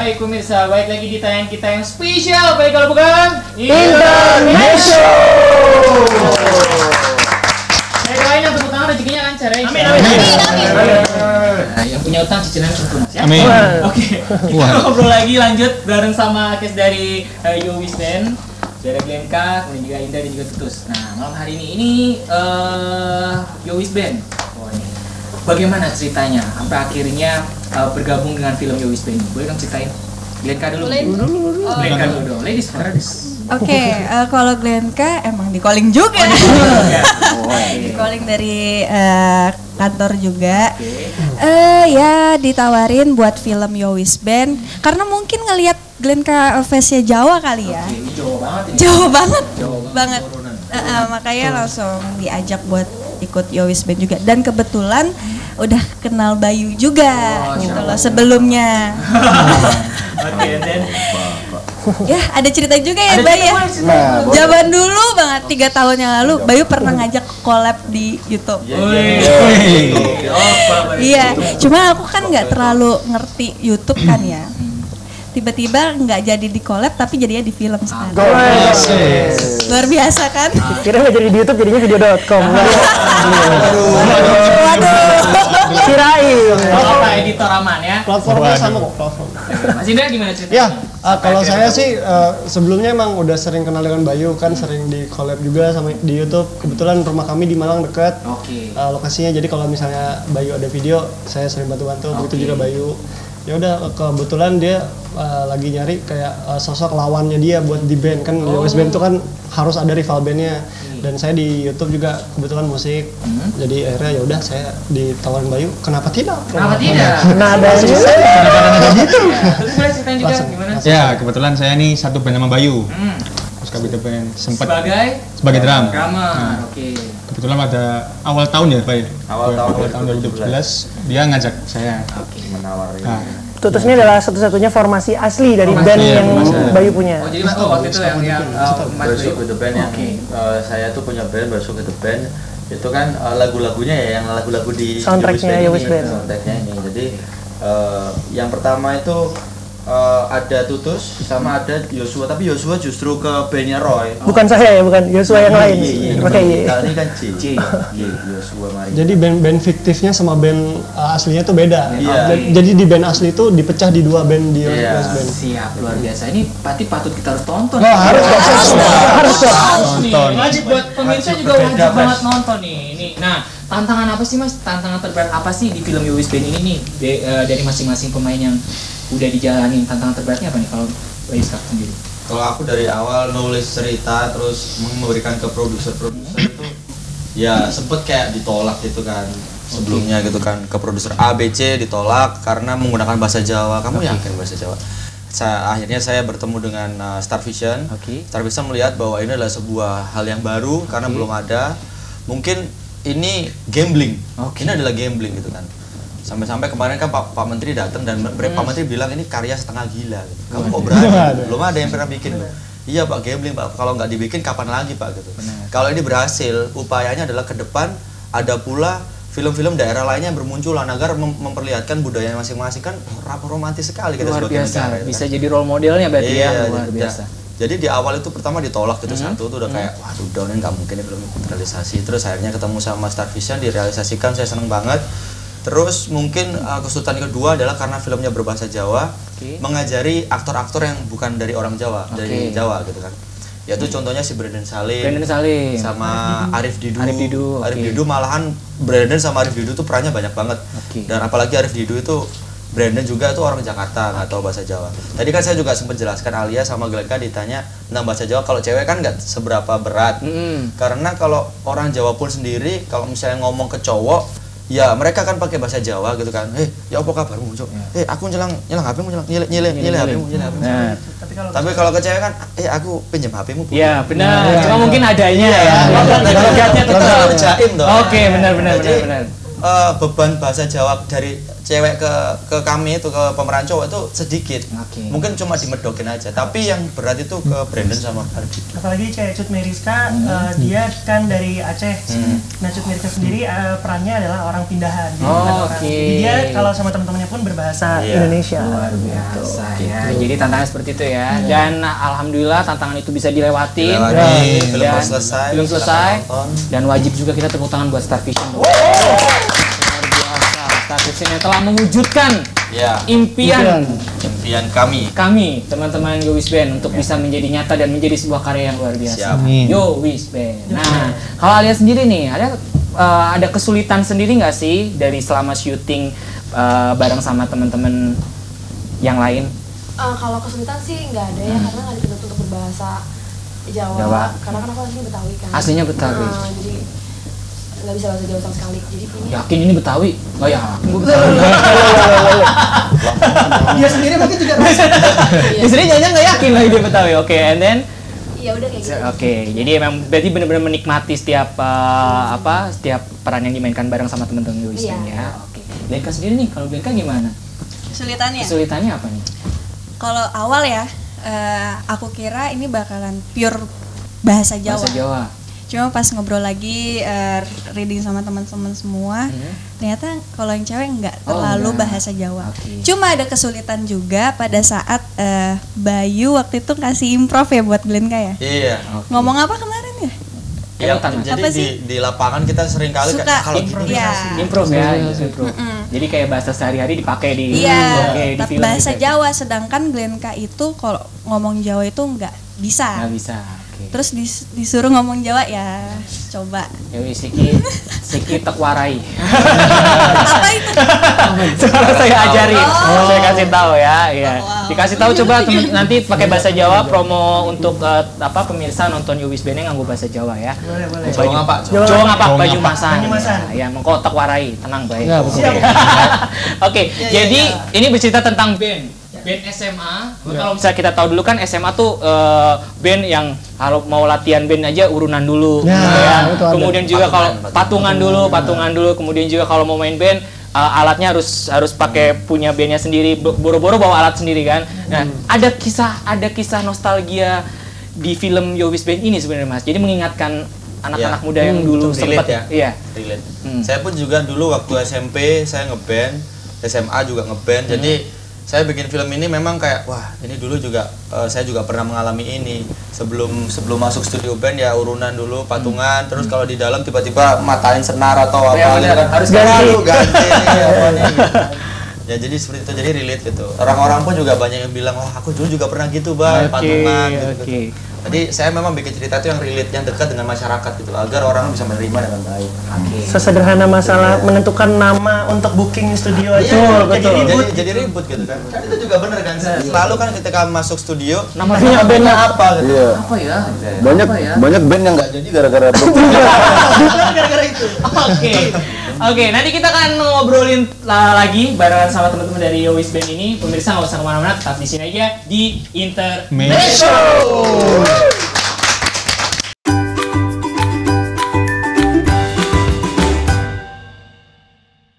Baik pemirsa, balik lagi di tayangan kita yang spesial, baik kalau bukan Intermezzo. Saya doain yang tepuk tangan rezekinya lancar ya. Amin. Nah, yang punya utang cicilan lunas ya. Amin. Oke, kita ngobrol lagi lanjut bareng sama Akes dari Yowis Band, dari Glenka, kemudian juga Indah dan juga Tutus. Nah, malam hari ini Yowis Band. Bagaimana ceritanya sampai akhirnya bergabung dengan film Yowis Band? Boleh dong ceritain? Glenka dulu. Glenka dulu. Ladies first. Oke, kalau Glenka emang di calling juga. Di calling dari kantor juga. Ya ditawarin buat film Yowis Band karena mungkin ngelihat Glenka face-nya Jawa kali ya. Jawa banget. Makanya langsung diajak buat ikut Yowis Band juga, dan kebetulan udah kenal Bayu juga gitu loh sebelumnya. Oke, dan Ya ada cerita juga ya Bayu ya. Zaman dulu banget 3 tahun yang lalu Bayu pernah ngajak collab di YouTube. Iya, cuma aku kan nggak terlalu ngerti YouTube kan ya. Tiba-tiba nggak jadi di collab tapi jadinya di film sekarang. Luar biasa kan? Kira nggak jadi di YouTube, jadinya video.com. Waduh. Kirain. apa editor aman ya? Platformnya sama kok, platform. Mas Indra gimana ceritanya? Ya, kalau saya sih sebelumnya emang udah sering kenal dengan Bayu, kan sering di collab juga sama di YouTube. Kebetulan rumah kami di Malang dekat. Lokasinya, jadi kalau misalnya Bayu ada video, saya sering bantu-bantu. Begitu juga Bayu. Ya udah, kebetulan dia lagi nyari kayak sosok lawannya dia buat di band, kan Yowis Band itu kan harus ada rival bandnya. Dan saya di YouTube juga kebetulan musik. Jadi akhirnya ya udah saya ditawarin Bayu, kenapa tidak? Kenapa tidak? Nah, ada gitu. Terus boleh ceritain juga gimana? Ya, kebetulan saya nih satu band sama Bayu. Terus kabit band sempat sebagai drum. Drummer. Oke. Kebetulan pada awal tahun ya, Pak. Awal tahun 2017 dia ngajak saya. Menawarin. Nah, Tutus ini adalah satu-satunya formasi asli dari band yang Bayu punya. Oh, jadi waktu itu yang Besok with the band yang saya tuh punya band Besok with the band itu kan lagu-lagunya ya yang lagu-lagu di Soundtracknya Yowis Band. Soundtracknya ini. Jadi yang pertama itu ada Tutus sama ada Yosua, tapi Yosua justru ke bandnya Roy. Bukan saya ya, bukan Yosua yang lain. Oke. Kali ini kan J. Yosua Mari. Jadi band fiktifnya sama band aslinya tuh beda. Iya. Jadi di band asli itu dipecah di 2 band di Yowis Band. Siap, luar biasa. Ini pasti patut kita harus tonton. Harus Nih, wajib buat pemirsa juga wajib banget nonton nih. Ini, nah, tantangan apa sih Mas? Tantangan terberat apa sih di film Yowis Band ini nih? Dari masing-masing pemain yang udah dijalanin, tantangan terberatnya apa nih kalau Bayu sendiri? Kalau aku dari awal nulis cerita terus memberikan ke produser itu ya sempet kayak ditolak gitu kan sebelumnya gitu kan, ke produser A, B, C ditolak karena menggunakan bahasa Jawa. Kamu yakin bahasa Jawa? Akhirnya saya bertemu dengan Star Vision. Star Vision melihat bahwa ini adalah sebuah hal yang baru karena belum ada. Mungkin ini gambling. Ini adalah gambling gitu kan. Sampai-sampai kemarin kan Pak Menteri datang dan Pak Menteri bilang ini karya setengah gila gitu. Kamu kok berani? Belum ada yang pernah bikin loh. Iya Pak, gambling Pak, kalau nggak dibikin kapan lagi Pak gitu. Kalau ini berhasil, upayanya adalah ke depan ada pula film-film daerah lainnya yang bermunculan agar memperlihatkan budaya masing-masing, kan romantis sekali kita sebagai negara. Bisa jadi role modelnya berarti ya, luar biasa. Jadi di awal itu pertama ditolak gitu satu tuh udah kayak waduh down nggak mungkin ini belum realisasi. Terus akhirnya ketemu sama Star Vision direalisasikan, saya seneng banget. Terus mungkin kesulitan kedua adalah karena filmnya berbahasa Jawa, mengajari aktor-aktor yang bukan dari orang Jawa, dari Jawa gitu kan. Yaitu contohnya si Brandon Salim sama Arif Didu. Arif Didu malahan Brandon sama Arif Didu tuh perannya banyak banget. Dan apalagi Arif Didu itu Brandon juga tuh orang Jakarta, nggak tahu bahasa Jawa. Tadi kan saya juga sempat jelaskan Alia sama Glenka ditanya tentang bahasa Jawa. Kalau cewek kan nggak seberapa berat, karena kalau orang Jawa pun sendiri kalau misalnya ngomong ke cowok ya mereka kan pakai bahasa Jawa gitu kan. Ya apa kabarmu, Cok? Aku nyelang HP-mu, nyileh HP-mu. Tapi kalau ke cewek kan, aku pinjam HP-mu. Iya, benar. Cuma mungkin adanya ya. Logatnya tetap jaim toh. Oke, benar. Beban bahasa Jawa dari cewek ke kami itu, ke pemeran cowok itu sedikit. Mungkin cuma dimedokin aja, tapi yang berat itu ke Brandon sama Barbie. Apalagi kayak Cut Meriska, dia kan dari Aceh. Nah, Cut Meriska sendiri perannya adalah orang pindahan. Jadi dia kalau sama teman-temannya pun berbahasa Indonesia. Luar biasa ya. Jadi tantangan seperti itu ya. Dan alhamdulillah tantangan itu bisa dilewatin. Film selesai. Dan wajib juga kita tepuk tangan buat Star Vision. Star Vision yang telah mewujudkan impian kami teman-teman Yowis Band untuk bisa menjadi nyata dan menjadi sebuah karya yang luar biasa. Yowis Band. Nah, kalau Alia sendiri nih, ada kesulitan sendiri nggak sih dari selama syuting bareng sama teman-teman yang lain? Kalau kesulitan sih nggak ada ya, karena nggak dituntut untuk berbahasa Jawa. Karena kan aku aslinya Betawi kan. Aslinya Betawi. Jadi nggak bisa bahasa Jawa sama sekali. Jadi ini. Yakin ini Betawi? Oh ya, gue Betawi. Dia sendiri mungkin juga. Dia sendiri jangan nggak yakin lagi dia Betawi. Oke, and then. Ya udah kayak gitu. Oke, jadi emang berarti benar-benar menikmati setiap setiap peran yang dimainkan bareng sama teman-teman Yowis Band ya. Oke. Blanka sendiri nih, kalau Blanka gimana? Kesulitannya apa nih? Kalau awal ya, aku kira ini bakalan pure bahasa Jawa. Bahasa Jawa. Cuma pas ngobrol lagi, reading sama teman-teman semua, ternyata kalau yang cewek nggak terlalu bahasa Jawa. Cuma ada kesulitan juga pada saat Bayu waktu itu kasih improv ya buat Glenka ya. Iya. Ngomong apa kemarin ya? Ya, jadi di lapangan kita sering kali kalau improv ya. Jadi kayak bahasa sehari-hari dipakai di tapi film bahasa gitu. Jawa, sedangkan Glenka itu kalau ngomong Jawa itu nggak bisa. Nggak bisa. Terus disuruh ngomong Jawa ya coba. Yoi, Siki tekwarai. Apa itu? Sekarang saya ajari, saya kasih tahu ya. Dikasih tahu coba nanti pakai bahasa Jawa promo untuk pemirsa nonton Yowis Band nganggo bahasa Jawa ya. Boleh. Cowok ngapak baju masan. Ya, mengko tekwarai, tenang baik. Oke, jadi ini bercerita tentang band SMA. Kalau misalnya kita tahu dulu kan SMA tuh band yang kalau mau latihan band aja urunan dulu, kemudian juga kalau patungan dulu, kemudian juga kalau mau main band alatnya harus pakai punya bandnya sendiri, boro-boro bawa alat sendiri kan. Nah, ada kisah nostalgia di film Yowis Band ini sebenarnya Mas. Jadi mengingatkan anak-anak muda yang dulu sempat relate. Saya pun juga dulu waktu SMP saya ngeband, SMA juga ngeband. Jadi saya bikin film ini memang kayak wah ini dulu juga saya juga pernah mengalami ini sebelum masuk studio band ya urunan dulu patungan terus kalau di dalam tiba-tiba matain senar atau apa gitu kan harus ganti ya jadi seperti itu, jadi relate gitu. Orang-orang pun juga banyak yang bilang wah aku dulu juga pernah gitu patungan gitu. Jadi saya memang bikin cerita itu yang relate, yang dekat dengan masyarakat gitu agar orang bisa menerima dengan baik. Sesederhana masalah menentukan nama untuk booking studio aja jadi ribut gitu kan. Kan itu juga bener kan. Selalu kan ketika masuk studio namanya bandnya apa gitu. Apa ya? Banyak band yang nggak jadi gara-gara itu. Oke, nanti kita akan ngobrolin lagi barengan sama teman-teman dari Yowis Band ini. Pemirsa nggak usah kemana-mana, tetap di sini aja di Intermezzo.